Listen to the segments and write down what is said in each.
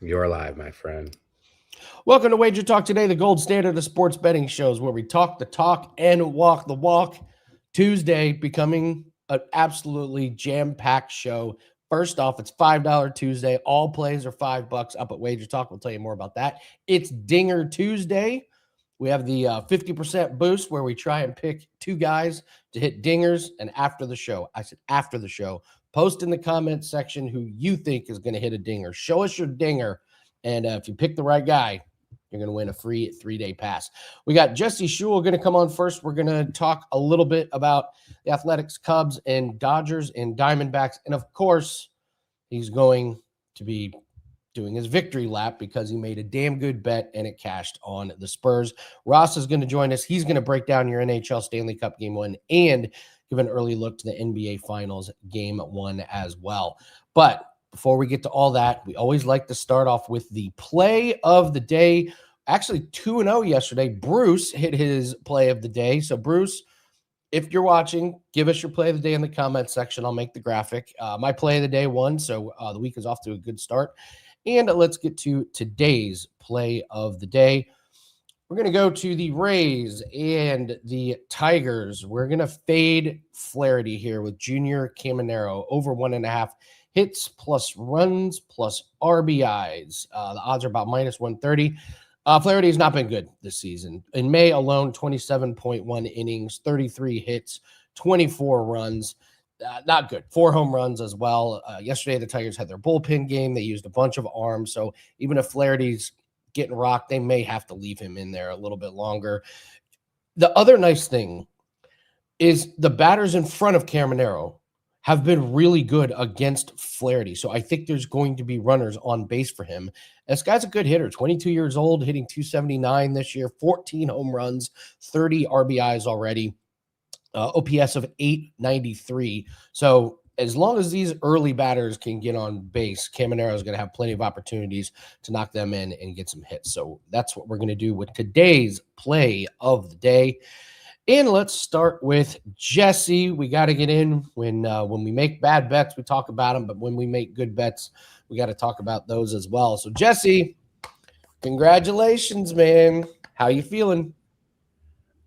You're alive, my friend. Welcome to Wager Talk Today, the gold standard of sports betting shows where we talk the talk and walk the walk. Tuesday becoming an absolutely jam-packed show. First off, it's $5 Tuesday. All plays are $5 up at Wager Talk. We'll tell you more about that. It's Dinger Tuesday. We have the 50% boost where we try and pick two guys to hit dingers. And after the show, I said after the show, post in the comments section who you think is going to hit a dinger. Show us your dinger. And if you pick the right guy, you're going to win a free 3-day pass. We got Jesse Schule going to come on first. We're going to talk a little bit about the Athletics, Cubs, and Dodgers and Diamondbacks. And, of course, he's going to be doing his victory lap because he made a damn good bet and it cashed on the Spurs. Ross is going to join us. He's going to break down your NHL Stanley Cup Game 1 and give an early look to the NBA Finals Game 1 as well. But before we get to all that, we always like to start off with the play of the day. Actually, 2-0 yesterday. Bruce hit his play of the day. So, Bruce, if you're watching, give us your play of the day in the comments section. I'll make the graphic. My play of the day won, so the week is off to a good start. And let's get to today's play of the day. We're going to go to the Rays and the Tigers. We're going to fade Flaherty here with Junior Caminero over 1.5 hits plus runs plus RBIs. The odds are about minus 130. Flaherty has not been good this season. In May alone, 27.1 innings, 33 hits, 24 runs. Not good. 4 home runs as well. Yesterday, the Tigers had their bullpen game. They used a bunch of arms. So even if Flaherty's getting rocked, they may have to leave him in there a little bit longer. The other nice thing is the batters in front of Caminero have been really good against Flaherty. So I think there's going to be runners on base for him. This guy's a good hitter, 22 years old, hitting 279 this year, 14 home runs, 30 RBIs already, OPS of 893. So as long as these early batters can get on base, Caminero is going to have plenty of opportunities to knock them in and get some hits. So that's what we're going to do with today's play of the day. And let's start with Jesse. We got to get in when we make bad bets, we talk about them. But when we make good bets, we got to talk about those as well. So, Jesse, congratulations, man. How you feeling?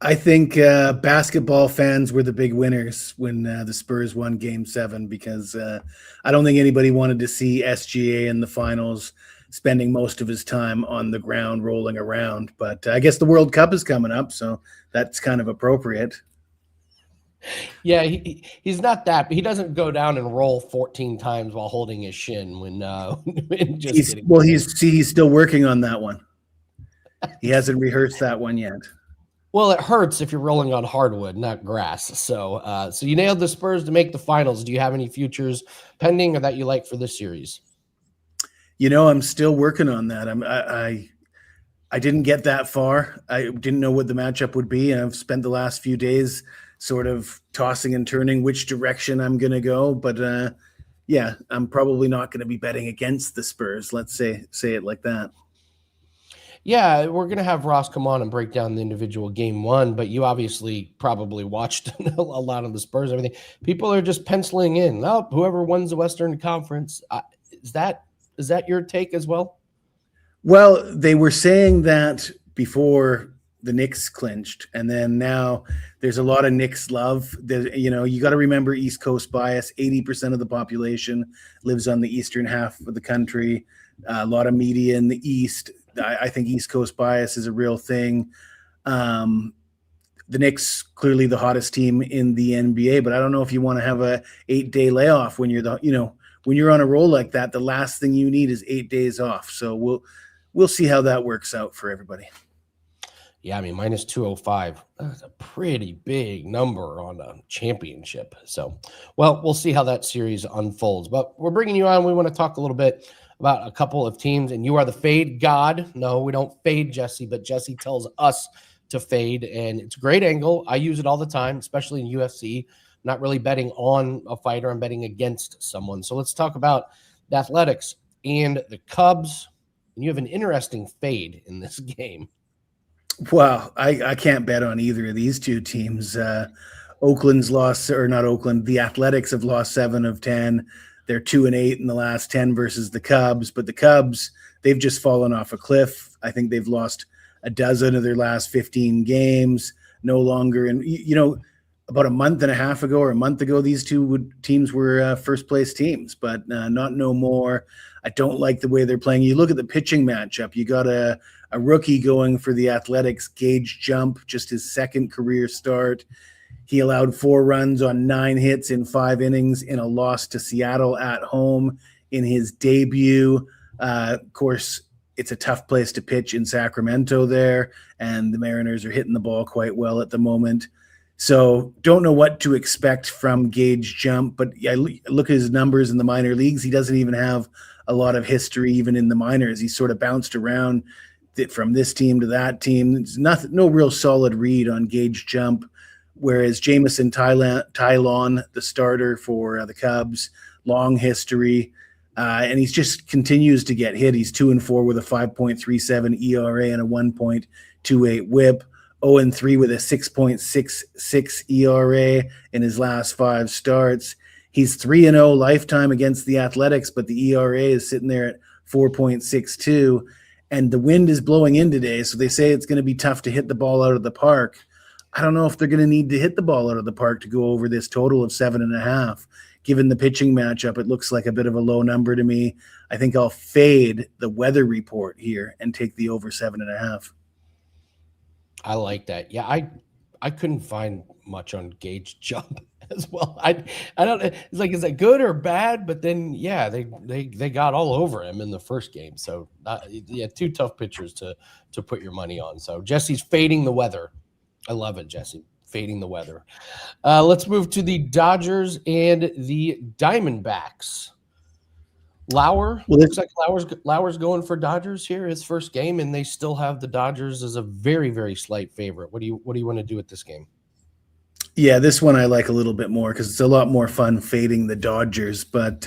I think basketball fans were the big winners when the Spurs won Game 7 because I don't think anybody wanted to see SGA in the finals spending most of his time on the ground rolling around. But I guess the World Cup is coming up, so that's kind of appropriate. Yeah, he's not that, but he doesn't go down and roll 14 times while holding his shin when he's still working on that one. He hasn't rehearsed that one yet. Well, it hurts if you're rolling on hardwood, not grass. So you nailed the Spurs to make the finals. Do you have any futures pending or that you like for this series? You know, I'm still working on that. I didn't get that far. I didn't know what the matchup would be, and I've spent the last few days sort of tossing and turning which direction I'm going to go. But yeah, I'm probably not going to be betting against the Spurs. Let's say it like that. Yeah, we're going to have Ross come on and break down the individual Game 1, but you obviously probably watched a lot of the Spurs and everything. People are just penciling in, whoever wins the Western Conference. Is that your take as well? Well, they were saying that before the Knicks clinched, and then now there's a lot of Knicks love. You got to remember East Coast bias. 80% of the population lives on the eastern half of the country. A lot of media in the East. I think East Coast bias is a real thing. The Knicks clearly the hottest team in the NBA, but I don't know if you want to have a 8-day layoff when when you're on a roll like that. The last thing you need is 8 days off. So we'll see how that works out for everybody. Yeah, I mean, minus 205. That's a pretty big number on a championship. So, well, we'll see how that series unfolds. But we're bringing you on. We want to talk a little bit about a couple of teams, and you are the fade god. No, we don't fade Jesse, but Jesse tells us to fade, and it's a great angle. I use it all the time, especially in UFC. I'm not really betting on a fighter. I'm betting against someone. So let's talk about the Athletics and the Cubs. And you have an interesting fade in this game. Well, I can't bet on either of these two teams. Oakland's lost, or not Oakland, the Athletics have lost 7 of 10. They're 2-8 in the last 10 versus the Cubs, but the Cubs, they've just fallen off a cliff. I think they've lost a dozen of their last 15 games. No longer, and about a month and a half ago or a month ago, these two teams were first place teams, but not no more. I don't like the way they're playing. You look at the pitching matchup. You got a rookie going for the Athletics, Gage Jump, just his second career start. He allowed 4 runs on 9 hits in 5 innings in a loss to Seattle at home in his debut. Of course, it's a tough place to pitch in Sacramento there, and the Mariners are hitting the ball quite well at the moment. So don't know what to expect from Gage Jump, but I look at his numbers in the minor leagues. He doesn't even have a lot of history even in the minors. He's sort of bounced around from this team to that team. It's no real solid read on Gage Jump. Whereas Jamison Tylon, the starter for the Cubs, long history, and he just continues to get hit. He's 2-4 with a 5.37 ERA and a 1.28 WHIP, 0-3 with a 6.66 ERA in his last 5 starts. He's 3-0 lifetime against the Athletics, but the ERA is sitting there at 4.62, and the wind is blowing in today, so they say it's going to be tough to hit the ball out of the park. I don't know if they're going to need to hit the ball out of the park to go over this total of 7.5. Given the pitching matchup, it looks like a bit of a low number to me. I think I'll fade the weather report here and take the over 7.5. I like that. Yeah, I couldn't find much on Gage Jump as well. I don't. It's like, is that good or bad? But then, yeah, they got all over him in the first game. So yeah, 2 tough pitchers to put your money on. So Jesse's fading the weather. I love it, Jesse. Fading the weather. Let's move to the Dodgers and the Diamondbacks. Looks like Lauer's going for Dodgers here, his first game, and they still have the Dodgers as a very, very slight favorite. What do you want to do with this game? Yeah, this one I like a little bit more because it's a lot more fun fading the Dodgers. But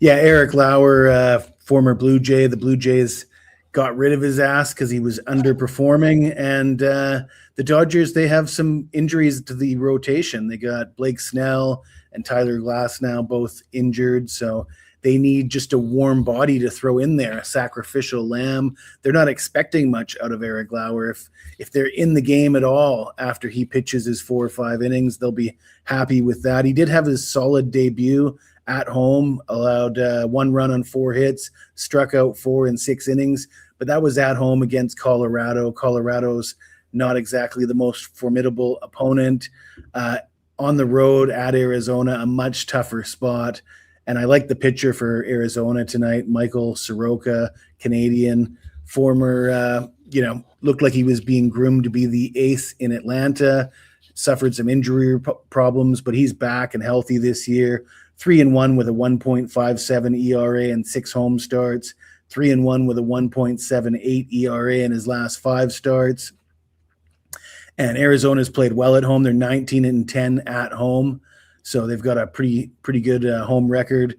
Eric Lauer, former Blue Jay, the Blue Jays got rid of his ass because he was underperforming, and the Dodgers, they have some injuries to the rotation. They got Blake Snell and Tyler Glass now both injured, so they need just a warm body to throw in there, a sacrificial lamb. They're not expecting much out of Eric Lauer. If they're in the game at all after he pitches his 4 or 5 innings, they'll be happy with that. He did have his solid debut at home, allowed 1 run on 4 hits, struck out 4 in 6 innings, but that was at home against Colorado. Colorado's not exactly the most formidable opponent. On the road at Arizona, a much tougher spot. And I like the pitcher for Arizona tonight, Michael Soroka, Canadian, former, looked like he was being groomed to be the ace in Atlanta, suffered some injury problems, but he's back and healthy this year. 3-1 with a 1.57 ERA and 6 home starts, 3-1 with a 1.78 ERA in his last 5 starts. And Arizona's played well at home. They're 19-10 at home. So they've got a pretty good home record.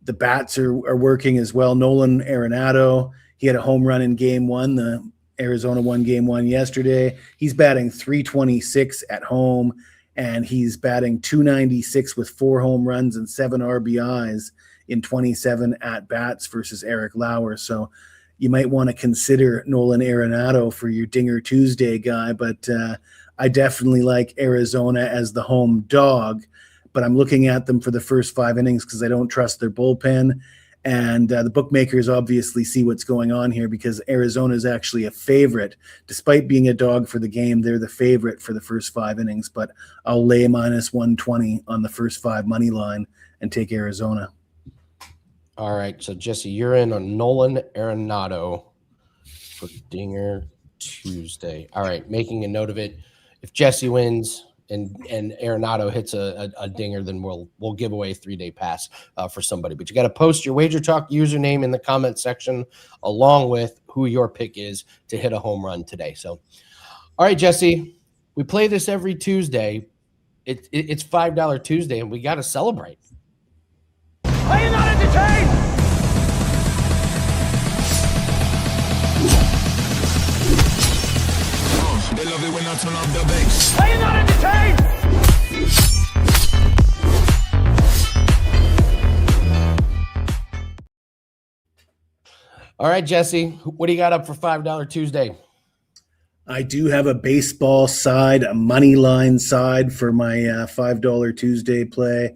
The bats are working as well. Nolan Arenado, he had a home run in Game 1. The Arizona won Game 1 yesterday. He's batting .326 at home, and he's batting .296 with 4 home runs and 7 RBIs in 27 at-bats versus Eric Lauer. So you might want to consider Nolan Arenado for your Dinger Tuesday guy, but I definitely like Arizona as the home dog. But I'm looking at them for the first 5 innings because I don't trust their bullpen. And the bookmakers obviously see what's going on here because Arizona is actually a favorite. Despite being a dog for the game, they're the favorite for the first 5 innings. But I'll lay -120 on the first 5 money line and take Arizona. All right. So, Jesse, you're in on Nolan Arenado for Dinger Tuesday. All right. Making a note of it. If Jesse wins and Arenado hits a dinger, then we'll give away a 3-day pass for somebody. But you got to post your WagerTalk username in the comment section along with who your pick is to hit a home run today. So, all right, Jesse, we play this every Tuesday. It's $5 Tuesday, and we got to celebrate. Are you not entertained? They love it when I turn up the bass. Are you not entertained? All right, Jesse, what do you got up for $5 Tuesday? I do have a baseball side, a money line side for my $5 Tuesday play,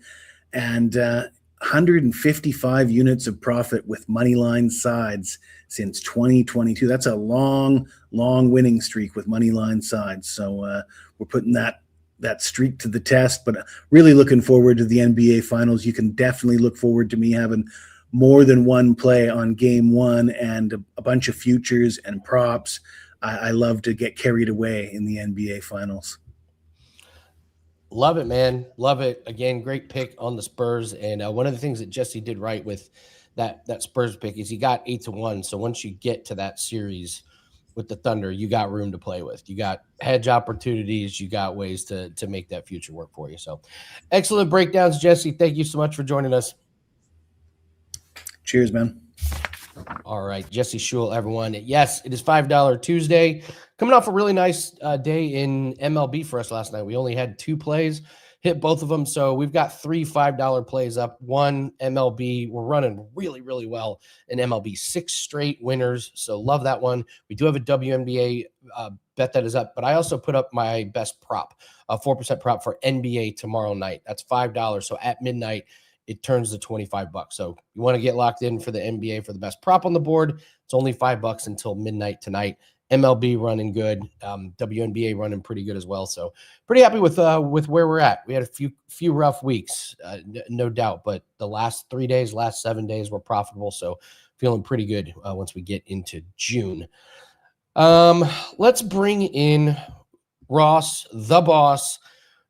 and 155 units of profit with money line sides since 2022. That's a long winning streak with money line sides. So we're putting that streak to the test, but really looking forward to the NBA Finals. You can definitely look forward to me having more than one play on game one and a bunch of futures and props. I love to get carried away in the NBA Finals. Love it, man. Love it. Again, great pick on the Spurs. And one of the things that Jesse did right with that Spurs pick is he got 8-1. So once you get to that series with the Thunder, you got room to play with. You got hedge opportunities. You got ways to make that future work for you. So excellent breakdowns, Jesse. Thank you so much for joining us. Cheers, man. All right, Jesse Schule, everyone. Yes, it is $5 Tuesday. Coming off a really nice day in MLB for us last night. We only had 2 plays, hit both of them. So we've got 3 $5 plays up. 1 MLB. We're running really, really well in MLB. 6 straight winners. So love that one. We do have a WNBA bet that is up, but I also put up my best prop, a 4% prop for NBA tomorrow night. That's $5. So at midnight, it turns to $25. So you want to get locked in for the NBA for the best prop on the board. It's only $5 until midnight tonight. MLB running good. WNBA running pretty good as well. So pretty happy with where we're at. We had a few rough weeks, no doubt, but the last 3 days, last 7 days were profitable. So feeling pretty good once we get into June. Let's bring in Ross, the boss.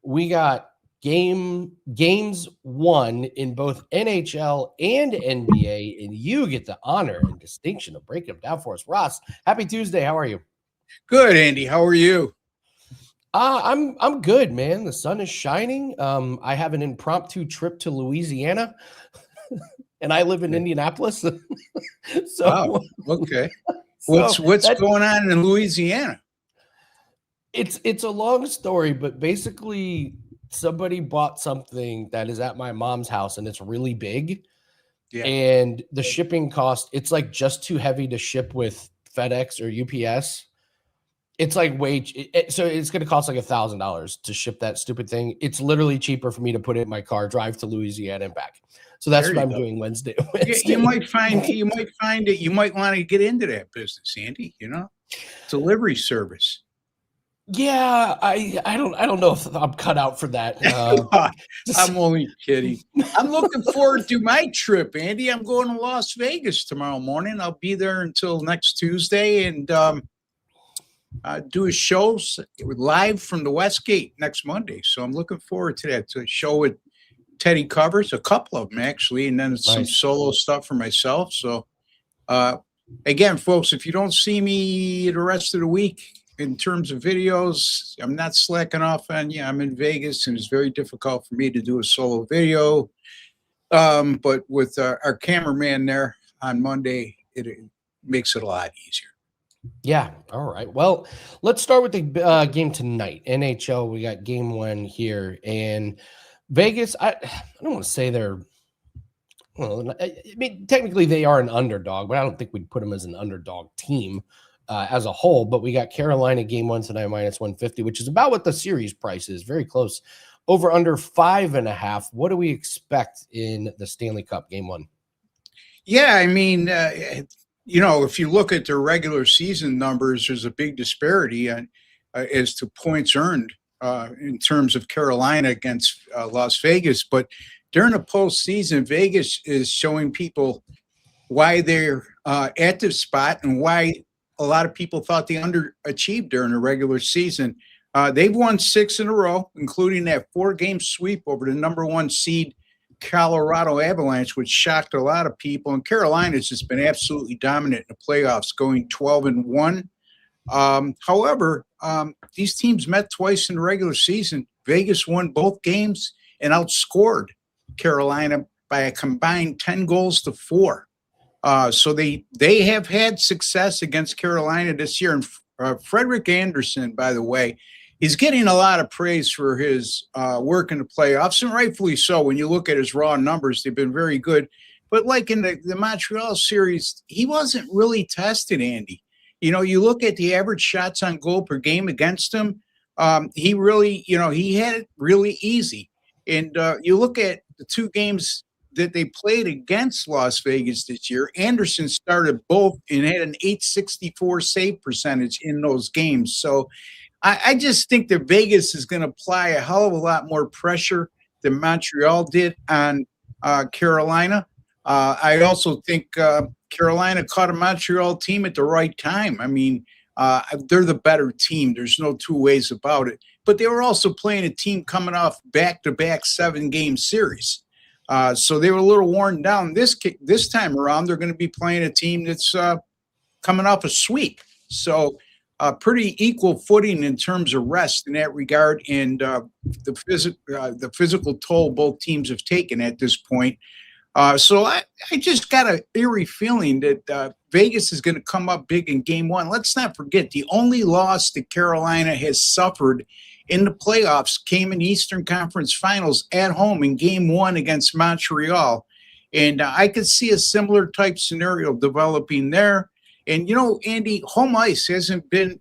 We got games won in both NHL and NBA, and you get the honor and distinction of breaking them down for us. Ross, happy Tuesday. How are you? Good, Andy. How are you? I'm good, man. The sun is shining. I have an impromptu trip to Louisiana, and I live in Indianapolis. So, wow. Okay. What's going on in Louisiana? It's a long story, but basically somebody bought something that is at my mom's house and it's really big. Yeah. And the shipping cost, it's like just too heavy to ship with FedEx or UPS. It's like so it's going to cost like $1,000 to ship that stupid thing. It's literally cheaper for me to put it in my car, drive to Louisiana and back. So that's what I'm doing Wednesday. You might find it. You might want to get into that business, Andy, delivery service. Yeah, I don't know if I'm cut out for that. I'm only kidding. I'm looking forward to my trip, Andy. I'm going to Las Vegas tomorrow morning. I'll be there until next Tuesday and do a show live from the Westgate next Monday. So I'm looking forward to that. To a show with Teddy Covers, a couple of them actually, and then some solo stuff for myself. So again, folks, if you don't see me the rest of the week, in terms of videos, I'm not slacking off on you. I'm in Vegas, and it's very difficult for me to do a solo video. But with our cameraman there on Monday, it makes it a lot easier. Yeah. All right. Well, let's start with the game tonight. NHL, we got game 1 here. And Vegas, I don't want to say they're – well, I mean, technically they are an underdog, but I don't think we'd put them as an underdog team. As a whole, but we got Carolina game 1 tonight -150, which is about what the series price is. Very close. Over under 5.5. What do we expect in the Stanley Cup game 1? Yeah, I mean, if you look at their regular season numbers, there's a big disparity as to points earned in terms of Carolina against Las Vegas. But during the postseason, Vegas is showing people why they're at this spot and why a lot of people thought they underachieved during the regular season. They've won 6 in a row, including that 4-game sweep over the #1 seed Colorado Avalanche, which shocked a lot of people. And Carolina's just been absolutely dominant in the playoffs, going 12-1. However, these teams met twice in the regular season. Vegas won both games and outscored Carolina by a combined 10 goals to 4. So they have had success against Carolina this year. And Frederick Anderson, by the way, he's getting a lot of praise for his work in the playoffs, and rightfully so. When you look at his raw numbers, they've been very good. But like in the Montreal series, he wasn't really tested, Andy. You look at the average shots on goal per game against him. He really, he had it really easy. And you look at the two games that they played against Las Vegas this year, Anderson started both and had an .864 save percentage in those games. So I just think that Vegas is going to apply a hell of a lot more pressure than Montreal did on Carolina. I also think Carolina caught a Montreal team at the right time. I mean, they're the better team. There's no two ways about it. But they were also playing a team coming off back-to-back 7-game series. So they were a little worn down. This time around, they're going to be playing a team that's coming off a sweep. So pretty equal footing in terms of rest in that regard, and the physical toll both teams have taken at this point. So I just got an eerie feeling that Vegas is going to come up big in game one. Let's not forget, the only loss that Carolina has suffered in the playoffs came in Eastern Conference Finals at home in game one against Montreal. And I could see a similar type scenario developing there. And, Andy, home ice hasn't been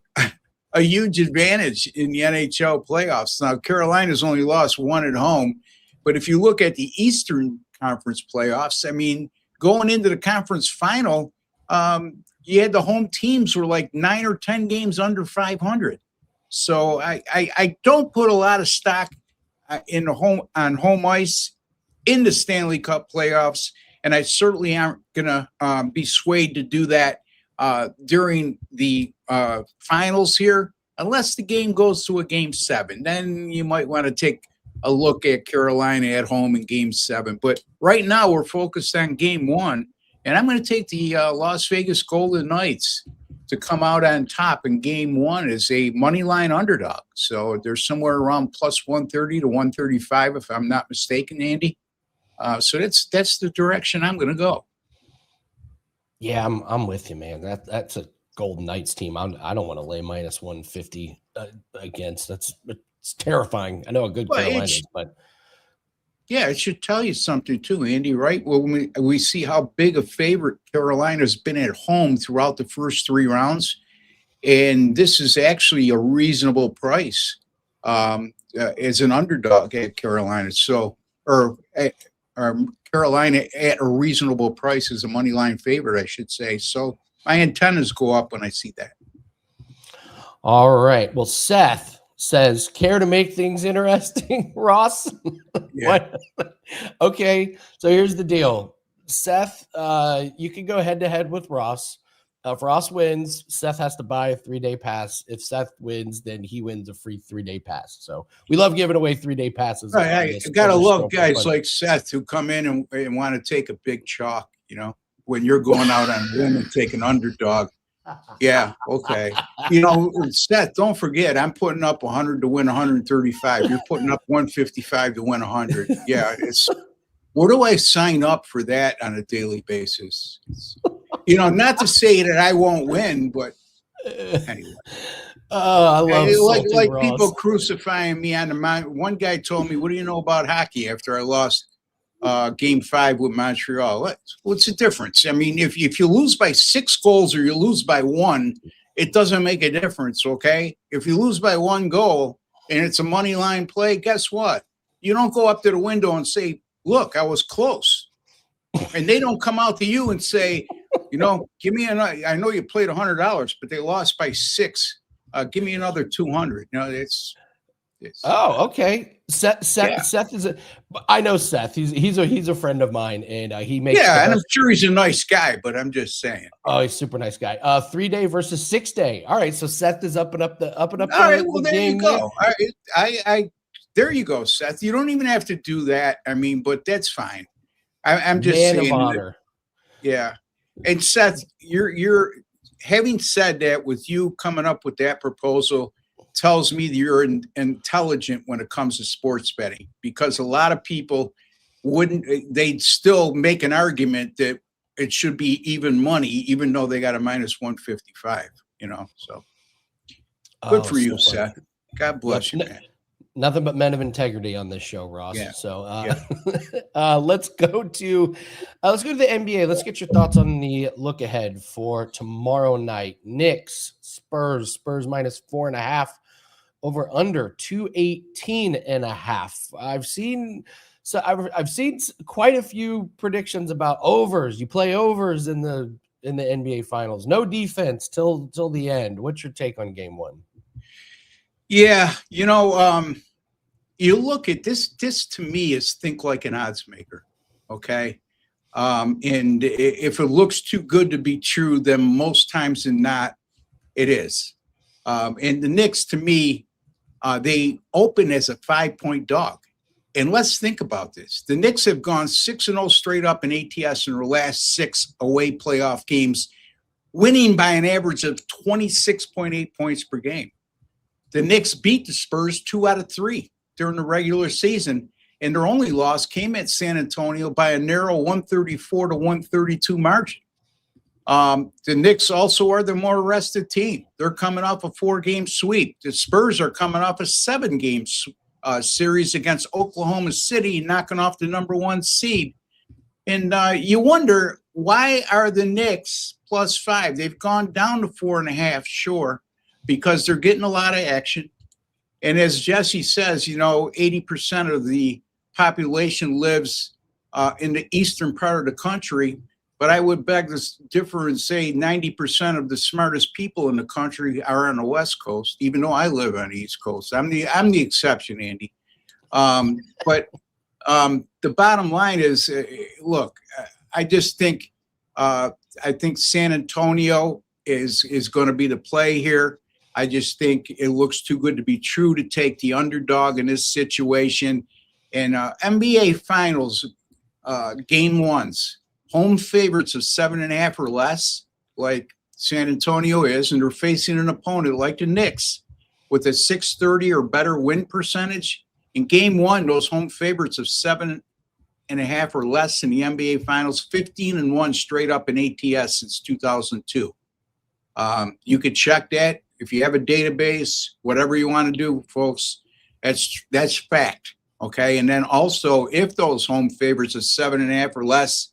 a huge advantage in the NHL playoffs. Now, Carolina's only lost one at home. But if you look at the Eastern Conference playoffs, I mean, going into the conference final, you had the home teams were like 9 or 10 games under 500. So I don't put a lot of stock on home ice in the Stanley Cup playoffs, and I certainly aren't going to be swayed to do that during the finals here, unless the game goes to a game 7. Then you might want to take a look at Carolina at home in game 7. But right now we're focused on game 1, and I'm going to take the Las Vegas Golden Knights to come out on top in game 1 as a money line underdog. So they're somewhere around plus 130 to 135, if I'm not mistaken, Andy. So that's the direction I'm going to go. Yeah, I'm with you, man. That's a Golden Knights team. I don't want to lay minus 150 against. It's terrifying. I know a good Carolina, but yeah, it should tell you something too, Andy, right? When we see how big a favorite Carolina's been at home throughout the first 3 rounds, and this is actually a reasonable price as an underdog at Carolina. So, or Carolina at a reasonable price as a money line favorite, I should say. So my antennas go up when I see that. All right. Well, Seth says, care to make things interesting, Ross? Yeah. Okay, so here's the deal. Seth, you can go head-to-head with Ross. If Ross wins, Seth has to buy a 3-day pass. If Seth wins, then he wins a free 3-day pass. So we love giving away 3-day passes. I got to love guys like Seth who come in and want to take a big chalk, when you're going out on a limb and take an underdog. Yeah, okay. Seth, don't forget, I'm putting up 100 to win 135. You're putting up 155 to win 100. Yeah, where do I sign up for that on a daily basis? Not to say that I won't win, but anyway. I love like people crucifying me on the mountain. One guy told me, "What do you know about hockey?" After I lost game 5 with Montreal. What's the difference? I mean, if you lose by 6 goals or you lose by 1, it doesn't make a difference, okay? If you lose by 1 goal and it's a money line play, guess what? You don't go up to the window and say, look, I was close. And they don't come out to you and say, give me I know you played $100, but they lost by 6. Give me another 200. It's Oh, okay. Seth is I know Seth. He's a friend of mine, and he makes. Yeah, and I'm sure he's a nice guy, but I'm just saying. Oh, he's a super nice guy. 3-day versus 6-day. All right, so Seth is up and up. All right, well, there you go. I there you go, Seth. You don't even have to do that. I mean, but that's fine. I'm just Man saying. of honor. Yeah, and Seth, you're having said that, with you coming up with that proposal, tells me that you're intelligent when it comes to sports betting, because a lot of people they'd still make an argument that it should be even money, even though they got a minus 155, so good for you, Seth. God bless you, man. Nothing but men of integrity on this show, Ross. Yeah. So let's go to the NBA. Let's get your thoughts on the look ahead for tomorrow night. Knicks, Spurs minus 4.5, over under 218.5. I've seen quite a few predictions about overs. You play overs in the NBA Finals. No defense till the end. What's your take on Game 1? Yeah, you look at this to me is think like an odds maker, okay? And if it looks too good to be true, then most times than not, it is. And the Knicks, to me, they open as a 5-point dog. And let's think about this. The Knicks have gone 6-0 straight up in ATS in their last 6 away playoff games, winning by an average of 26.8 points per game. The Knicks beat the Spurs 2 out of 3 during the regular season, and their only loss came at San Antonio by a narrow 134-132 margin. The Knicks also are the more rested team. They're coming off a 4-game sweep. The Spurs are coming off a 7-game series against Oklahoma City, knocking off the number 1 seed. And you wonder, why are the Knicks +5? They've gone down to 4.5, sure, because they're getting a lot of action. And as Jesse says, 80% of the population lives in the eastern part of the country. But I would beg to differ and say 90% of the smartest people in the country are on the West Coast, even though I live on the East Coast. I'm the exception, Andy. But the bottom line is, look, I just think San Antonio is going to be the play here. I just think it looks too good to be true to take the underdog in this situation. And NBA Finals game 1s, home favorites of 7.5 or less, like San Antonio is, and they're facing an opponent like the Knicks with a .630 or better win percentage. In game 1, those home favorites of 7.5 or less in the NBA Finals, 15-1 straight up in ATS since 2002. You could check that. If you have a database, whatever you want to do, folks, that's fact, okay? And then also, if those home favorites of 7.5 or less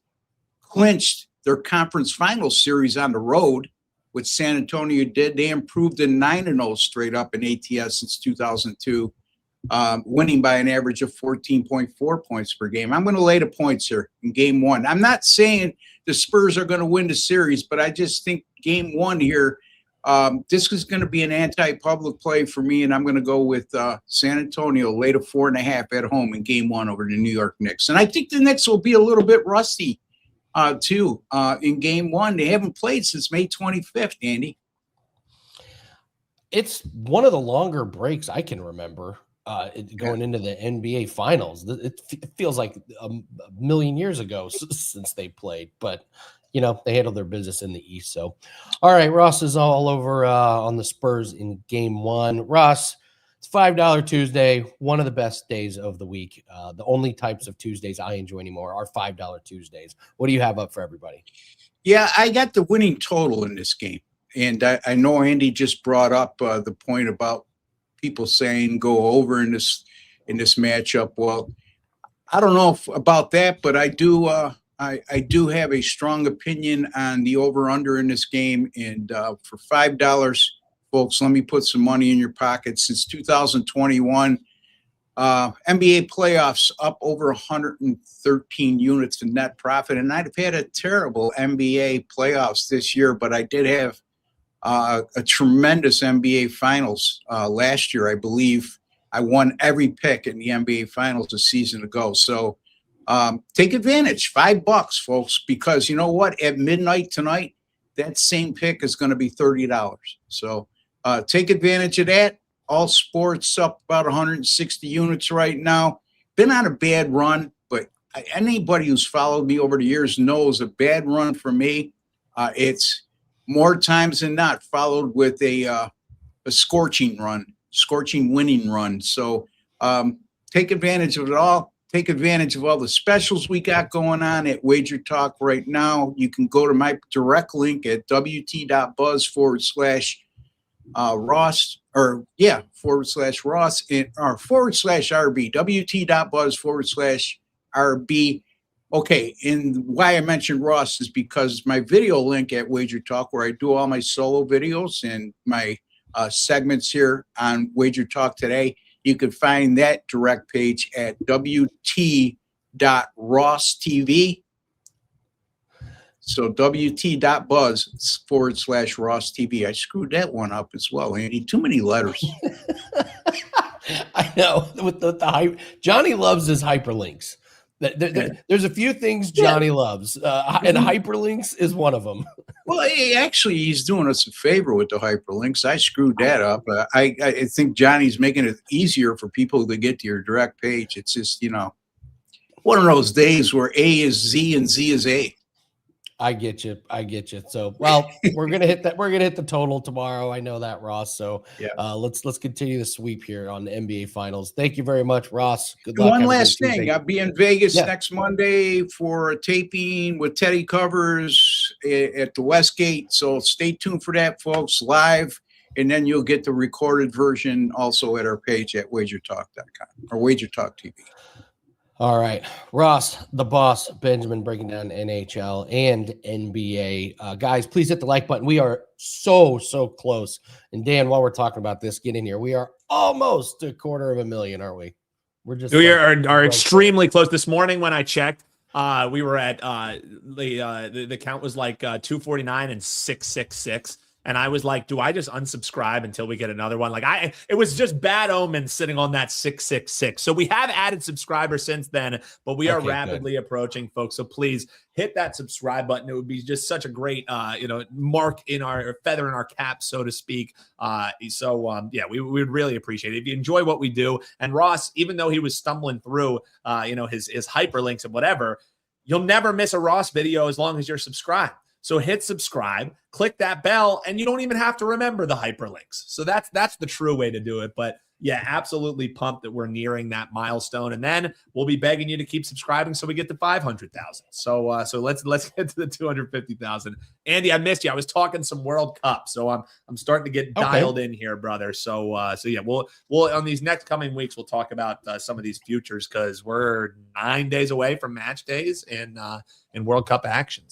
clinched their conference final series on the road, which San Antonio did, they improved to 9-0 straight up in ATS since 2002, winning by an average of 14.4 points per game. I'm going to lay the points here in game 1. I'm not saying the Spurs are going to win the series, but I just think game 1 here, this is going to be an anti-public play for me, and I'm going to go with San Antonio, lay to 4.5 at home in game 1 over the New York Knicks. And I think the Knicks will be a little bit rusty too, in game 1. They haven't played since May 25th, Andy. It's one of the longer breaks I can remember going into the NBA Finals. It feels like a million years ago since they played, but they handled their business in the East. So, all right, Ross is all over on the Spurs in game 1. Ross, it's $5 Tuesday, one of the best days of the week. The only types of Tuesdays I enjoy anymore are $5 Tuesdays. What do you have up for everybody? Yeah, I got the winning total in this game. And I know Andy just brought up the point about people saying go over in this matchup. Well, I don't know about that, but I do I do have a strong opinion on the over-under in this game. And for $5, folks, let me put some money in your pocket. Since 2021, NBA playoffs up over 113 units in net profit. And I'd have had a terrible NBA playoffs this year, but I did have a tremendous NBA Finals last year. I believe I won every pick in the NBA Finals a season ago. So take advantage, $5, folks, because you know what? At midnight tonight, that same pick is going to be $30. So take advantage of that. All sports up about 160 units right now. Been on a bad run, but anybody who's followed me over the years knows a bad run for me. It's more times than not followed with a scorching winning run. So take advantage of it all. Take advantage of all the specials we got going on at WagerTalk right now. You can go to my direct link at wt.buzz/Ross /Ross or /RB, WT.buzz/RB. Okay, and why I mentioned Ross is because my video link at Wager Talk, where I do all my solo videos and my segments here on Wager Talk Today, you can find that direct page at WT.RossTV. So WT.buzz/RossTV. I screwed that one up as well, Andy. Too many letters. I know with the hype. Johnny loves his hyperlinks. There's a few things Johnny loves, and hyperlinks is one of them. Well, he's doing us a favor with the hyperlinks. I screwed that up. I think Johnny's making it easier for people to get to your direct page. It's just, one of those days where A is Z and Z is A. I get you. So, well, we're gonna hit that. We're gonna hit the total tomorrow. I know that, Ross. So, yeah. Let's continue the sweep here on the NBA Finals. Thank you very much, Ross. Good luck. One last thing. I'll be in Vegas next Monday for a taping with Teddy Covers at the Westgate. So stay tuned for that, folks. Live, and then you'll get the recorded version also at our page at WagerTalk.com or WagerTalk TV. All right, Ross, the boss, Benjamin, breaking down NHL and NBA. Guys, please hit the like button. We are so close. And Dan, while we're talking about this, get in here. We are almost a 250,000, aren't we? We are extremely close. This morning when I checked, we were at the count was like 249 and 666. And I was like, do I just unsubscribe until we get another one? Like it was just bad omens sitting on that 666. So we have added subscribers since then, but we are rapidly approaching, folks. So please hit that subscribe button. It would be just such a great, mark in our feather in our cap, so to speak. We would really appreciate it if you enjoy what we do. And Ross, even though he was stumbling through, his hyperlinks and whatever, you'll never miss a Ross video as long as you're subscribed. So hit subscribe, click that bell, and you don't even have to remember the hyperlinks. So that's the true way to do it. But yeah, absolutely pumped that we're nearing that milestone. And then we'll be begging you to keep subscribing so we get to 500,000. So let's get to the 250,000. Andy, I missed you. I was talking some World Cup. So I'm starting to get dialed in here, brother. So yeah, we'll on these next coming weeks, we'll talk about some of these futures because we're 9 days away from match days in World Cup action.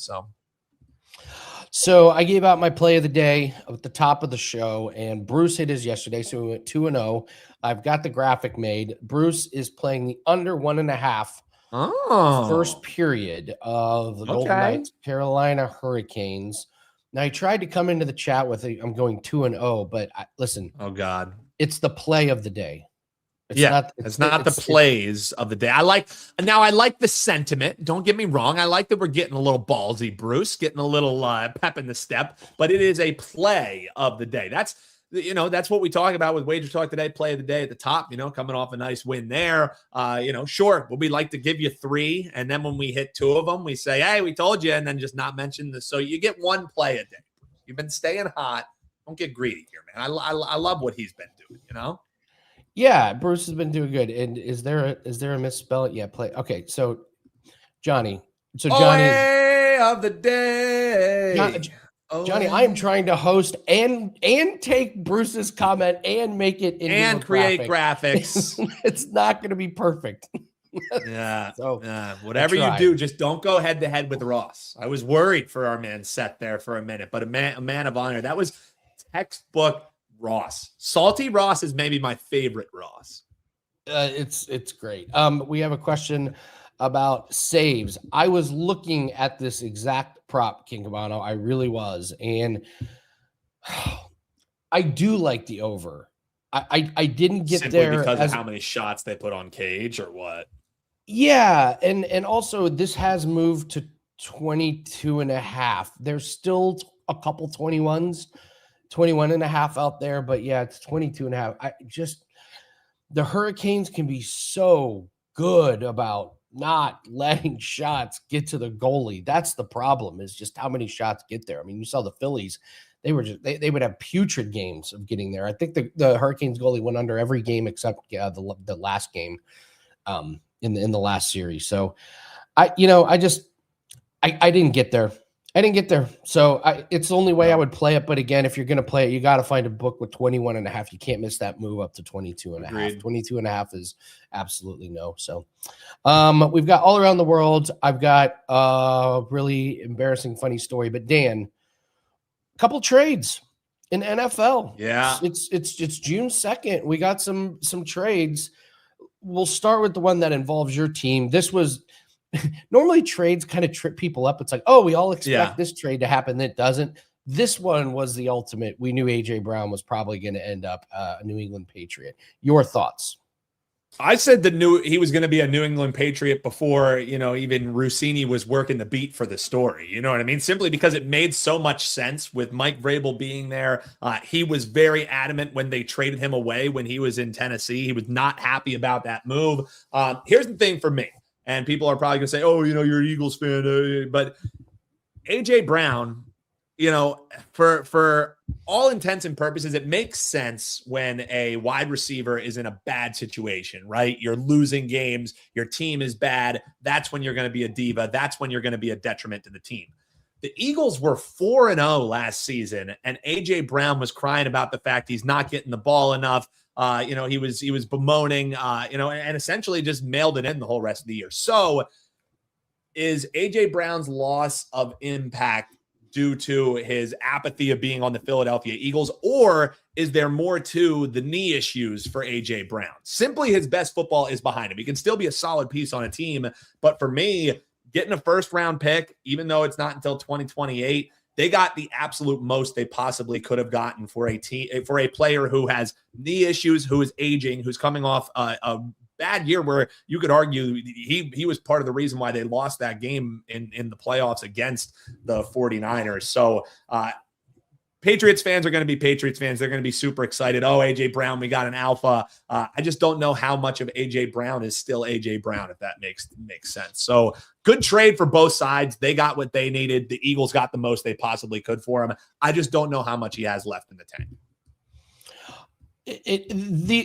So I gave out my play of the day at the top of the show, and Bruce hit his yesterday, so we went 2-0. I've got the graphic made. Bruce is playing the under 1.5 first period of the Golden Knights, Carolina Hurricanes. Now, he tried to come into the chat with I'm going 2-0, but listen. Oh, God. It's the play of the day. It's not the plays of the day. I like the sentiment. Don't get me wrong. I like that we're getting a little ballsy, Bruce, getting a little pep in the step, but it is a play of the day. That's what we talk about with Wager Talk Today, play of the day at the top, coming off a nice win there. Sure, would we like to give you 3? And then when we hit 2 of them, we say, hey, we told you, and then just not mention this. So you get 1 play a day. You've been staying hot. Don't get greedy here, man. I love what he's been doing, Yeah, Bruce has been doing good. And is there a misspell? Yeah, play. Okay, so Johnny. So Johnny of the day. Johnny, I am trying to host and take Bruce's comment and make it into and create graphics. It's not going to be perfect. Yeah. So whatever you do, just don't go head to head with Ross. I was worried for our man Seth there for a minute, but a man of honor. That was textbook Ross. Salty Ross is maybe my favorite Ross. It's great. We have a question about saves. I was looking at this exact prop, King Cabano. I really was. And I do like the over. I didn't get simply there because of how many shots they put on Cage or what? Yeah. And also this has moved to 22.5. There's still a couple 21.5 out there, but yeah, it's 22.5. The Hurricanes can be so good about not letting shots get to the goalie. That's the problem, is just how many shots get there. I mean, you saw the Phillies, they would have putrid games of getting there. I think the Hurricanes goalie went under every game except the last game in the last series. So I didn't get there. I didn't get there. So it's the only way I would play it. But again, if you're going to play it, you got to find a book with 21.5. You can't miss that move up to 22.5. Agreed. 22.5 is absolutely no. So we've got all around the world. I've got a really embarrassing, funny story. But Dan, a couple trades in NFL. Yeah. It's June 2nd. We got some trades. We'll start with the one that involves your team. This was normally trades kind of trip people up. It's like, oh, we all expect this trade to happen. It doesn't. This one was the ultimate. We knew A.J. Brown was probably going to end up a New England Patriot. Your thoughts? I said he was going to be a New England Patriot before, even Rossini was working the beat for the story. You know what I mean? Simply because it made so much sense with Mike Vrabel being there. He was very adamant when they traded him away when he was in Tennessee. He was not happy about that move. Here's the thing for me. And people are probably going to say, oh, you're an Eagles fan. But A.J. Brown, for all intents and purposes, it makes sense when a wide receiver is in a bad situation, right? You're losing games. Your team is bad. That's when you're going to be a diva. That's when you're going to be a detriment to the team. The Eagles were 4-0 last season, and A.J. Brown was crying about the fact he's not getting the ball enough. He was bemoaning, and essentially just mailed it in the whole rest of the year. So is A.J. Brown's loss of impact due to his apathy of being on the Philadelphia Eagles, or is there more to the knee issues for A.J. Brown? Simply his best football is behind him. He can still be a solid piece on a team, but for me, getting a first-round pick, even though it's not until 2028, they got the absolute most they possibly could have gotten for a player who has knee issues, who is aging, who's coming off a bad year where you could argue he was part of the reason why they lost that game in the playoffs against the 49ers. So Patriots fans are going to be Patriots fans. They're going to be super excited. Oh, A.J. Brown, we got an alpha. I just don't know how much of A.J. Brown is still A.J. Brown, if that makes sense. So good trade for both sides. They got what they needed. The Eagles got the most they possibly could for him. I just don't know how much he has left in the tank.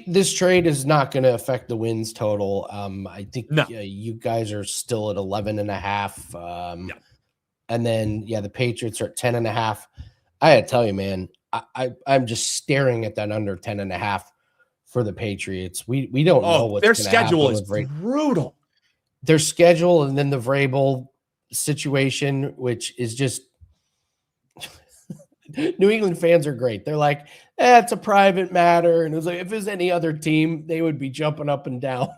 This trade is not going to affect the wins total. I think you guys are still at 11.5. And then, the Patriots are at 10.5. I gotta tell you, man, I'm just staring at that under 10.5 for the Patriots. We don't know what's their schedule is brutal. Their schedule, and then the Vrabel situation, which is just New England fans are great. They're like, it's a private matter, and it was like if it was any other team, they would be jumping up and down,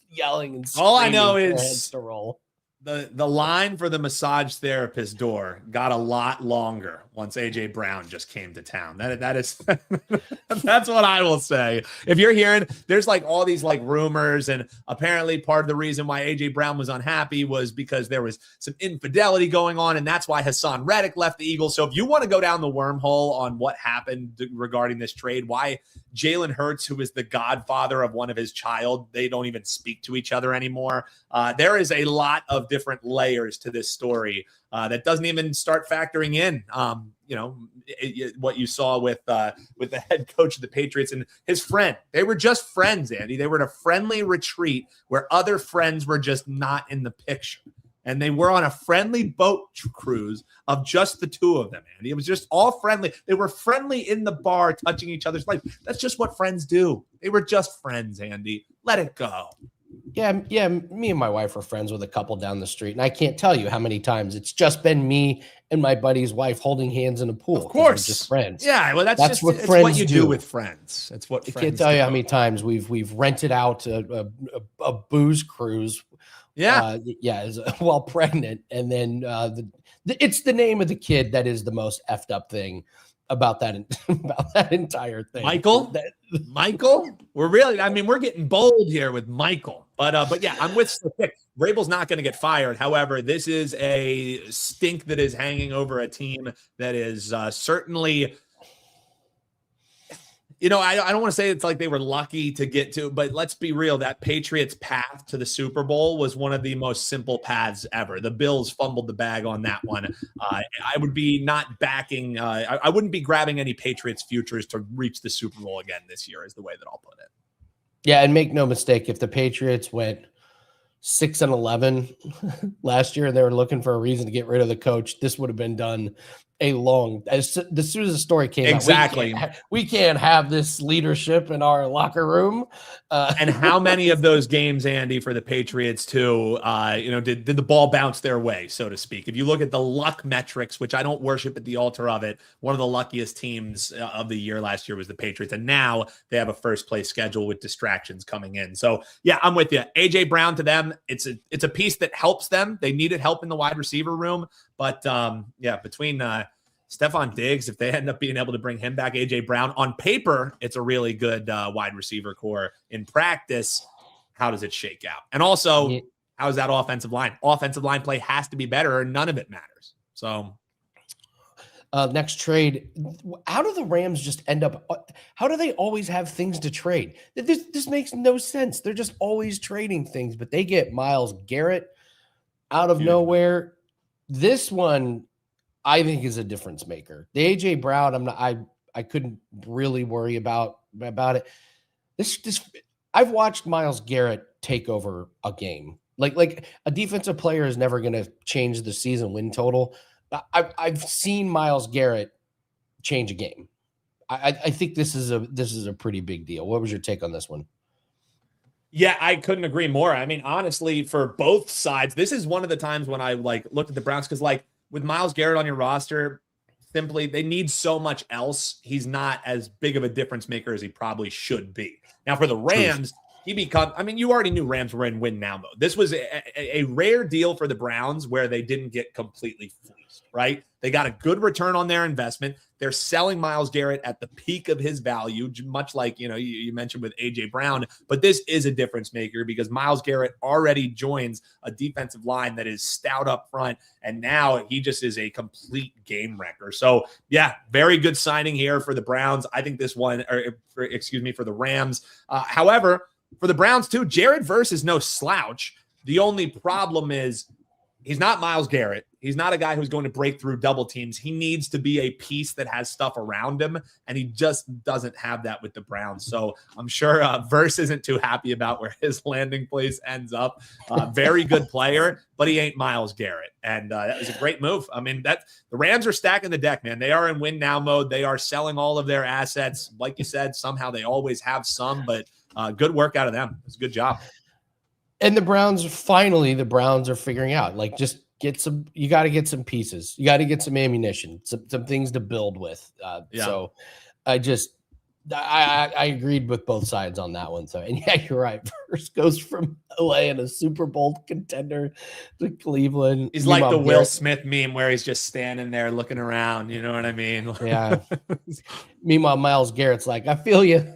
yelling and screaming. All I know is to roll. The line for the massage therapist door got a lot longer once A.J. Brown just came to town. That is that's what I will say. If you're hearing there's like all these like rumors, and apparently part of the reason why A.J. Brown was unhappy was because there was some infidelity going on, and that's why Hassan Reddick left the Eagles. So if you want to go down the wormhole on what happened regarding this trade, why Jalen Hurts, who is the godfather of one of his child, they don't even speak to each other anymore. There is a lot of different layers to this story that doesn't even start factoring in, what you saw with the head coach of the Patriots and his friend. They were just friends, Andy. They were at a friendly retreat where other friends were just not in the picture. And they were on a friendly boat cruise of just the two of them, Andy. It was just all friendly. They were friendly in the bar, touching each other's life. That's just what friends do. They were just friends, Andy. Let it go. Yeah. Me and my wife are friends with a couple down the street, and I can't tell you how many times it's just been me and my buddy's wife holding hands in a pool. Of course, just friends. Yeah, well, that's just what it's friends what you do with friends. It's what I friends can't tell do. you how many times we've rented out a booze cruise. Yeah, while pregnant, and then it's the name of the kid that is the most effed up thing about that entire thing. Michael, we're getting bold here with Michael, but yeah, I'm with Stick. Vrabel's not going to get fired. However, this is a stink that is hanging over a team that is certainly. I don't want to say it's like they were lucky to get to, but let's be real. That Patriots path to the Super Bowl was one of the most simple paths ever. The Bills fumbled the bag on that one. I would be not backing. I wouldn't be grabbing any Patriots futures to reach the Super Bowl again this year is the way that I'll put it. Yeah. And make no mistake, if the Patriots went 6-11 last year, and they were looking for a reason to get rid of the coach, this would have been done as soon as the story came Exactly. out. We can't have this leadership in our locker room. And how many of those games, Andy, for the Patriots too, did the ball bounce their way, so to speak? If you look at the luck metrics, which I don't worship at the altar of it, one of the luckiest teams of the year last year was the Patriots. And now they have a first place schedule with distractions coming in. So yeah, I'm with you. AJ Brown, to them, it's a piece that helps them. They needed help in the wide receiver room. But between Stephon Diggs, if they end up being able to bring him back, AJ Brown, on paper, it's a really good wide receiver core. In practice, how does it shake out? And also, how is that offensive line? Offensive line play has to be better, or none of it matters. So next trade, how do the Rams just end up? How do they always have things to trade? This makes no sense. They're just always trading things, but they get Myles Garrett out of nowhere. This one, I think, is a difference maker. The AJ Brown, I couldn't really worry about it. I've watched Myles Garrett take over a game. Like a defensive player is never going to change the season win total. I've seen Myles Garrett change a game. I think this is a pretty big deal. What was your take on this one? Yeah, I couldn't agree more. I mean, honestly, for both sides, this is one of the times when I looked at the Browns, because with Myles Garrett on your roster, simply they need so much else. He's not as big of a difference maker as he probably should be. Now for the Rams, you already knew Rams were in win now mode. This was a rare deal for the Browns where they didn't get completely fleeced, right? They got a good return on their investment. They're selling Myles Garrett at the peak of his value, much like, you mentioned with AJ Brown, but this is a difference maker because Myles Garrett already joins a defensive line that is stout up front. And now he just is a complete game wrecker. So yeah, very good signing here for the Browns. I think this one, for the Rams. However, for the Browns too, Jared Verse is no slouch. The only problem is he's not Myles Garrett. He's not a guy who's going to break through double teams. He needs to be a piece that has stuff around him, and he just doesn't have that with the Browns. So I'm sure Verse isn't too happy about where his landing place ends up. Very good player, but he ain't Myles Garrett, and that was a great move. I mean, the Rams are stacking the deck, man. They are in win now mode. They are selling all of their assets. Like you said, somehow they always have some, but good work out of them. It's a good job. And the Browns are figuring out, just you got to get some pieces. You got to get some ammunition, some things to build with. So I agreed with both sides on that one. So, and yeah, you're right. First goes from LA and a Super Bowl contender to Cleveland. He's like the Will Smith meme where he's just standing there looking around. You know what I mean? Yeah. Meanwhile, Myles Garrett's like, I feel you.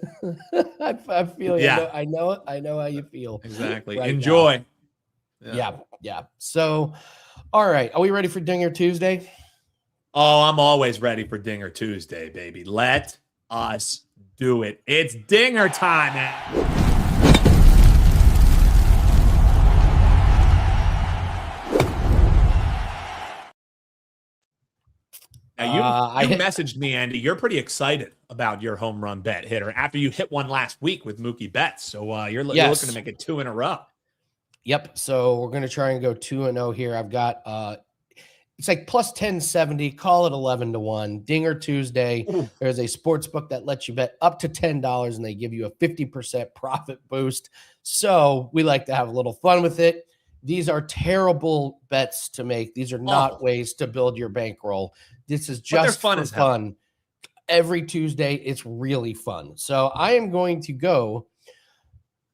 I feel you. Yeah. I know how you feel. Exactly. Right Enjoy. Yeah. So, all right. Are we ready for Dinger Tuesday? Oh, I'm always ready for Dinger Tuesday, baby. Let us do it. It's Dinger time. Now, you messaged me, Andy. You're pretty excited about your home run bet hitter after you hit one last week with Mookie Betts. So you're looking to make it 2 in a row. Yep. So we're going to try and go 2-0 here. I've got it's like plus 1070, call it 11-1. Dinger Tuesday. Ooh. There's a sports book that lets you bet up to $10 and they give you a 50% profit boost. So we like to have a little fun with it. These are terrible bets to make. These are not ways to build your bankroll. This is just fun as fun. Every Tuesday, it's really fun. So I am going to go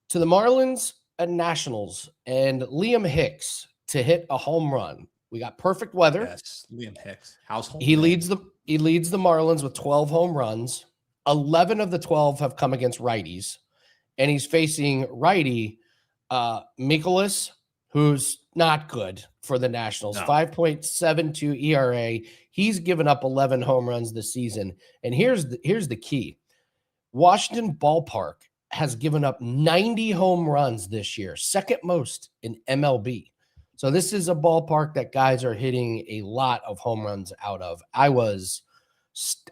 to the Marlins and Nationals and Liam Hicks to hit a home run. We got perfect weather. Yes, Liam Hicks, household. He leads the Marlins with 12 home runs. 11 of the 12 have come against righties, and he's facing righty Mikolas, who's not good for the Nationals. 5.72 ERA. He's given up 11 home runs this season. And here's the key. Washington Ballpark has given up 90 home runs this year, second most in MLB. So this is a ballpark that guys are hitting a lot of home runs out of. I was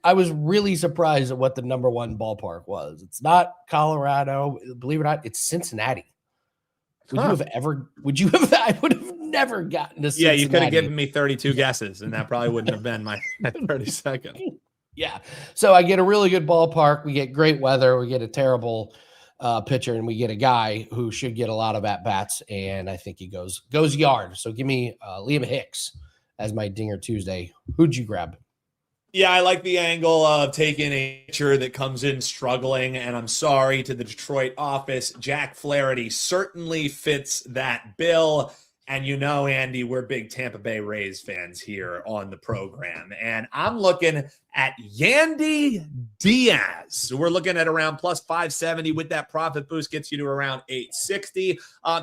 really surprised at what the number one ballpark was. It's not Colorado, believe it or not, it's Cincinnati. Would you have, I would have never gotten to Cincinnati. Yeah, you could have given me 32 guesses, and that probably wouldn't have been my 32nd. Yeah. So I get a really good ballpark. We get great weather. We get a terrible pitcher, and we get a guy who should get a lot of at-bats, and I think he goes yard. So give me Liam Hicks as my Dinger Tuesday. Who'd you grab? Yeah, I like the angle of taking a pitcher that comes in struggling, and I'm sorry to the Detroit office. Jack Flaherty certainly fits that bill. And you know, Andy, we're big Tampa Bay Rays fans here on the program. And I'm looking at Yandy Diaz. So we're looking at around plus 570 with that profit boost gets you to around 860.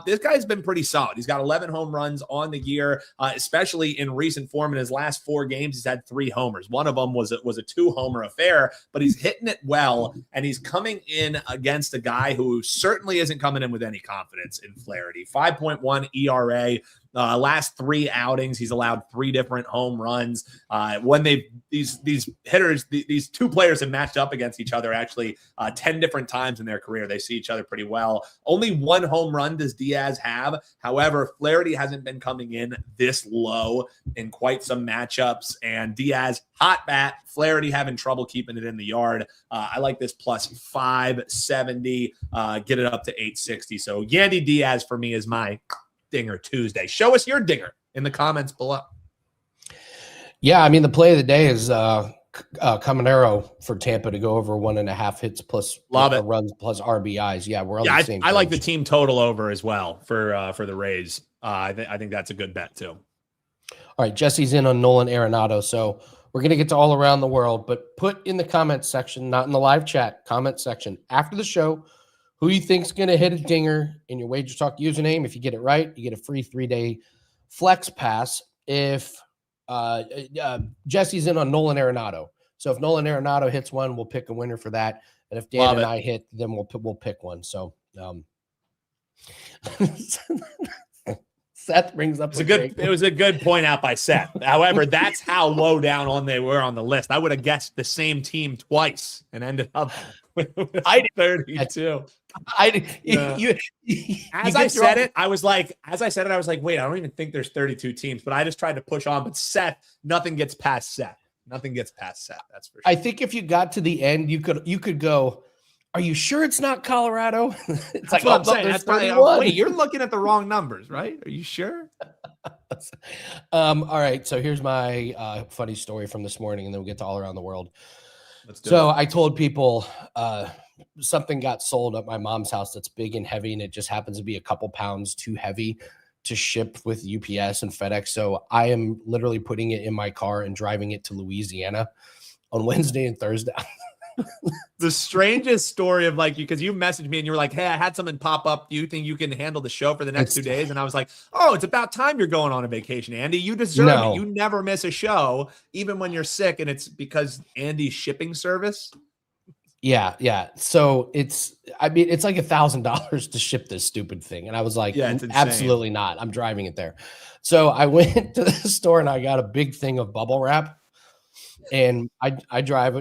This guy's been pretty solid. He's got 11 home runs on the year, especially in recent form. In his last 4 games, he's had 3 homers. One of them was a 2-homer affair, but he's hitting it well. And he's coming in against a guy who certainly isn't coming in with any confidence in Flaherty. 5.1 ERA. Last 3 outings, he's allowed 3 different home runs. When these hitters, these 2 players have matched up against each other actually 10 different times in their career. They see each other pretty well. Only 1 home run does Diaz have. However, Flaherty hasn't been coming in this low in quite some matchups. And Diaz, hot bat. Flaherty having trouble keeping it in the yard. I like this plus 570. Get it up to 860. So Yandy Diaz for me is my Dinger Tuesday. Show us your dinger in the comments below. Yeah, I mean, the play of the day is Caminero for Tampa to go over 1.5 hits plus runs plus RBIs. Yeah, we're on the same page. I like the team total over as well for the Rays. I think that's a good bet too. All right, Jesse's in on Nolan Arenado, so we're going to get to all around the world, but put in the comment section, not in the live chat, comment section after the show, who you think's going to hit a dinger in your WagerTalk username. If you get it right, you get a free 3-day flex pass. If Jesse's in on Nolan Arenado, so if Nolan Arenado hits one, we'll pick a winner for that. And if Dan and I hit, then we'll pick one. So Seth brings up it was a good point out by Seth. However, that's how low down on they were on the list. I would have guessed the same team twice and ended up with 32. As I said it, I was like, wait, I don't even think there's 32 teams, but I just tried to push on. But Seth, nothing gets past Seth. That's for sure. I think if you got to the end, you could go, are you sure it's not Colorado? It's like, what I'm saying. That's probably, wait, you're looking at the wrong numbers, right? Are you sure? All right. So here's my funny story from this morning, and then we'll get to all around the world. I told people something got sold at my mom's house that's big and heavy, and it just happens to be a couple pounds too heavy to ship with UPS and FedEx. So I am literally putting it in my car and driving it to Louisiana on Wednesday and Thursday. The strangest story of because you messaged me and you were like, hey, I had something pop up. Do you think you can handle the show for the next 2 days? And I was like, oh, it's about time you're going on a vacation, Andy. You deserve it. You never miss a show, even when you're sick. And it's because Andy's shipping service. Yeah. So it's like $1,000 to ship this stupid thing. And I was like, absolutely not. I'm driving it there. So I went to the store and I got a big thing of bubble wrap, and I drive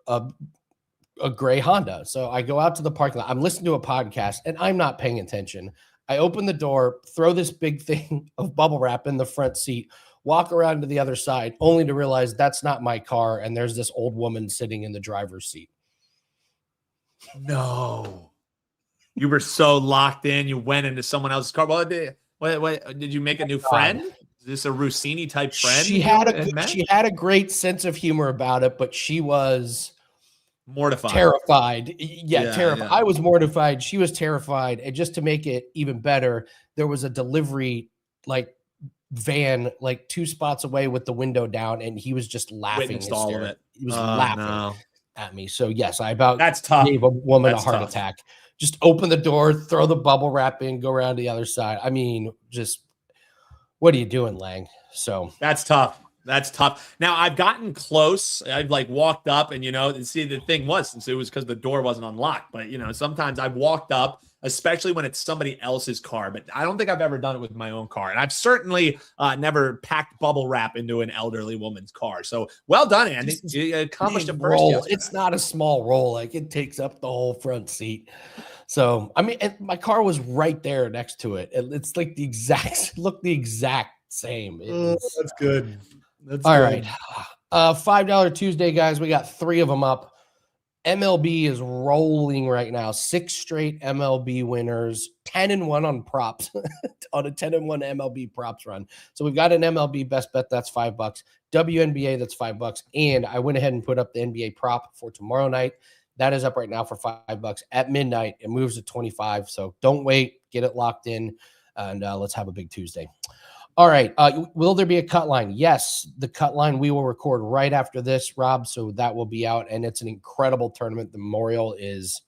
a gray Honda. So I go out to the parking lot. I'm listening to a podcast and I'm not paying attention. I open the door, throw this big thing of bubble wrap in the front seat, walk around to the other side, only to realize that's not my car. And there's this old woman sitting in the driver's seat. No, you were so locked in. You went into someone else's car. What did you make a new friend? Is this a Rossini type friend? She had a great sense of humor about it, but she was terrified. Terrified. Yeah. I was mortified. She was terrified. And just to make it even better, there was a delivery van 2 spots away with the window down, and he was just laughing. All of it. He was laughing at me. So yes, I that's tough. Gave a woman a heart attack. Just open the door, throw the bubble wrap in, go around to the other side. I mean, just what are you doing, Lang? So that's tough. Now I've gotten close. I've walked up and, see, the thing was, since it was because the door wasn't unlocked, but sometimes I've walked up especially when it's somebody else's car. But I don't think I've ever done it with my own car. And I've certainly never packed bubble wrap into an elderly woman's car. So well done, Andy. You accomplished a first roll. yesterday. It's not a small roll. Like, it takes up the whole front seat. So, I mean, and my car was right there next to it. It's like the exact same. That's good. That's all good. right. $5 Tuesday, guys. We got 3 of them up. MLB is rolling right now. 6 straight MLB winners, 10-1 on props on a 10-1 MLB props run. So we've got an MLB best bet. That's $5. WNBA, that's $5. And I went ahead and put up the NBA prop for tomorrow night. That is up right now for $5 at midnight. It moves to 25. So don't wait, get it locked in, and let's have a big Tuesday. All right. Will there be a cut line? Yes. The cut line we will record right after this, Rob. So that will be out. And it's an incredible tournament. The Memorial is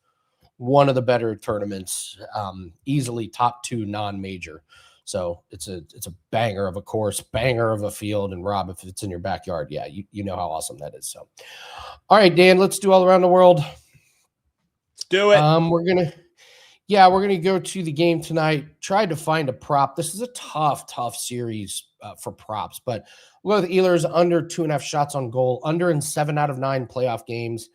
one of the better tournaments, easily top 2 non-major. So it's a banger of a course, banger of a field. And Rob, if it's in your backyard, yeah, you know how awesome that is. So, all right, Dan, let's do all around the world. Let's do it. We're going to go to the game tonight. Tried to find a prop. This is a tough series for props, but we'll go with Ehlers under 2.5 shots on goal, under in 7 out of 9 playoff games,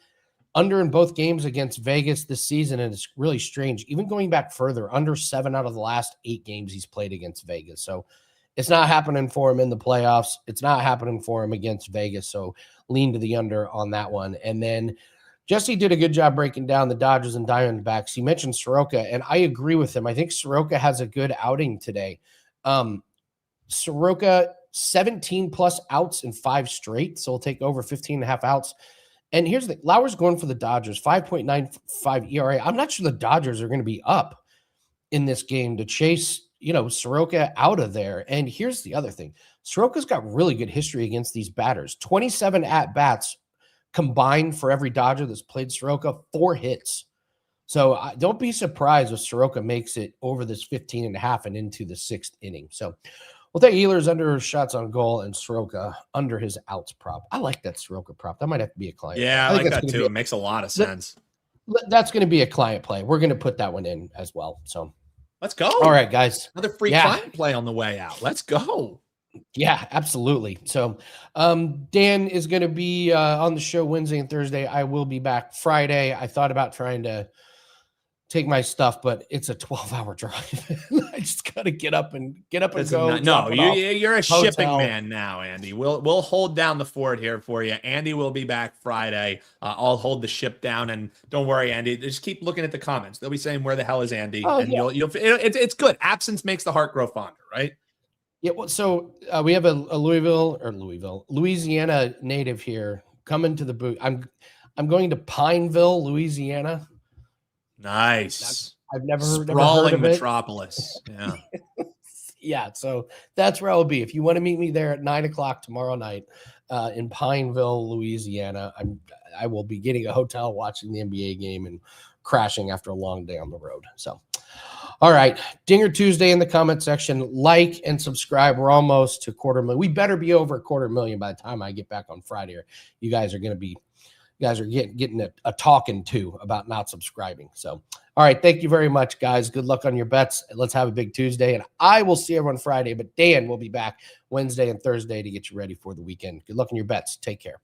under in both games against Vegas this season. And it's really strange, even going back further, under 7 out of the last 8 games he's played against Vegas. So it's not happening for him in the playoffs. It's not happening for him against Vegas. So lean to the under on that one. And then Jesse did a good job breaking down the Dodgers and Diamondbacks. He mentioned Soroka, and I agree with him. I think Soroka has a good outing today. Soroka, 17+ outs in 5 straight, so he'll take over 15.5 outs. And here's the thing. Lauer's going for the Dodgers, 5.95 ERA. I'm not sure the Dodgers are going to be up in this game to chase, Soroka out of there. And here's the other thing. Soroka's got really good history against these batters. 27 at-bats combined for every Dodger that's played Soroka, 4 hits. So don't be surprised if Soroka makes it over this 15.5 and into the 6th inning. So we'll take Ehlers under shots on goal and Soroka under his outs prop. I like that Soroka prop. That might have to be a client. Yeah, I like that too. It makes a lot of sense. That's going to be a client play. We're going to put that one in as well. So let's go. All right, guys. Another free client play on the way out. Let's go. Yeah, absolutely. So Dan is going to be on the show Wednesday and Thursday. I will be back Friday. I thought about trying to take my stuff, but it's a 12-hour drive. I just got to get up and go. You're a shipping man now, Andy. We'll hold down the fort here for you. Andy will be back Friday. I'll hold the ship down, and don't worry, Andy. Just keep looking at the comments. They'll be saying, "Where the hell is Andy?" It's good. Absence makes the heart grow fonder, right? Yeah. Well, so we have a Louisiana native here coming to the booth. I'm going to Pineville, Louisiana. Nice. I've never heard Sprawling of it. metropolis. Yeah. Yeah. So that's where I'll be. If you want to meet me there at 9:00 tomorrow night in Pineville, Louisiana, I will be getting a hotel, watching the NBA game, and crashing after a long day on the road. So, all right. Dinger Tuesday in the comment section. Like and subscribe. We're almost to 250,000. We better be over 250,000 by the time I get back on Friday. You guys are getting a talking to about not subscribing. So, all right. Thank you very much, guys. Good luck on your bets. Let's have a big Tuesday, and I will see everyone Friday, but Dan will be back Wednesday and Thursday to get you ready for the weekend. Good luck on your bets. Take care.